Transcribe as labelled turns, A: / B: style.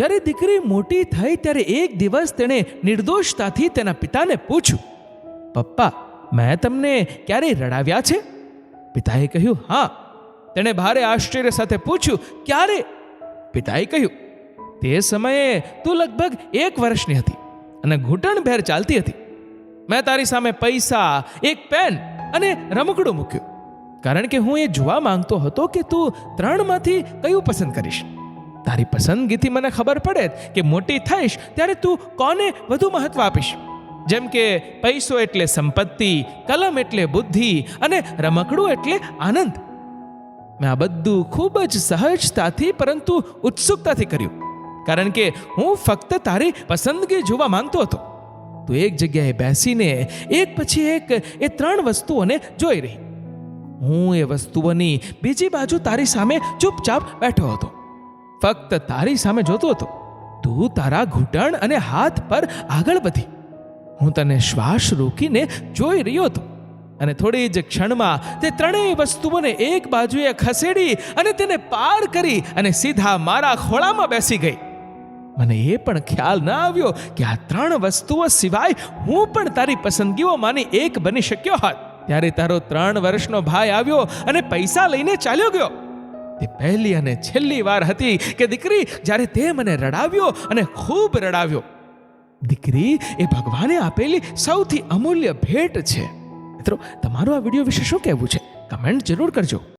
A: જ્યારે દીકરી મોટી થઈ ત્યારે એક દિવસ તેણે નિર્દોષતાથી તેના પિતાને પૂછ્યું, પપ્પા, મેં તમને ક્યારેય રડાવ્યા છે? પિતાએ કહ્યું, હા. તેણે ભારે આશ્ચર્ય સાથે પૂછ્યું, ક્યારે? પિતાએ કહ્યું, તે સમયે તું લગભગ 1 વર્ષની હતી અને ઘૂંટણભેર ચાલતી હતી. મેં તારી સામે પૈસા, એક પેન અને રમકડું મૂક્યું, કારણ કે હું એ જોવા માંગતો હતો કે તું 3માંથી કયું પસંદ કરીશ. તારી પસંદગીથી મને ખબર પડે કે મોટી થઈશ ત્યારે તું કોને વધુ મહત્વ આપીશ. જેમ કે પૈસો એટલે સંપત્તિ, કલમ એટલે બુદ્ધિ અને રમકડું એટલે આનંદ. મેં આ બધું ખૂબ જ સહજતાથી પરંતુ ઉત્સુકતાથી કર્યું, કારણ કે હું ફક્ત તારી પસંદગી જોવા માંગતો હતો. તું એક જગ્યાએ બેસીને એક પછી એક એ 3 વસ્તુઓને જોઈ રહી. હું એ વસ્તુઓની બીજી બાજુ તારી સામે ચૂપચાપ બેઠો હતો, ફક્ત તારી સામે જોતો હતો. તું તારા ઘૂંટણ અને હાથ પર આગળ વધી. હું તને શ્વાસ રોકીને જોઈ રહ્યો હતો અને થોડી જ ક્ષણમાં તે 3 વસ્તુઓને એક બાજુએ ખસેડી અને તેને પાર કરી અને સીધા મારા ખોળામાં બેસી ગઈ. મને એ પણ ખ્યાલ ન આવ્યો કે આ 3 વસ્તુઓ સિવાય હું પણ તારી પસંદગીઓમાંની એક બની શક્યો હોત. ત્યારે તારો 3 વર્ષનો ભાઈ આવ્યો અને પૈસા લઈને ચાલ્યો ગયો. તે પહેલી અને છેલ્લી વાર હતી કે દીકરી, જ્યારે તે મને રડાવ્યો અને ખૂબ રડાવ્યો. દીકરી એ ભગવાને આપેલી સૌથી અમૂલ્ય ભેટ છે. મિત્રો, તમારું આ વિડીયો વિશે શું કહેવું છે? કમેન્ટ જરૂર કરજો.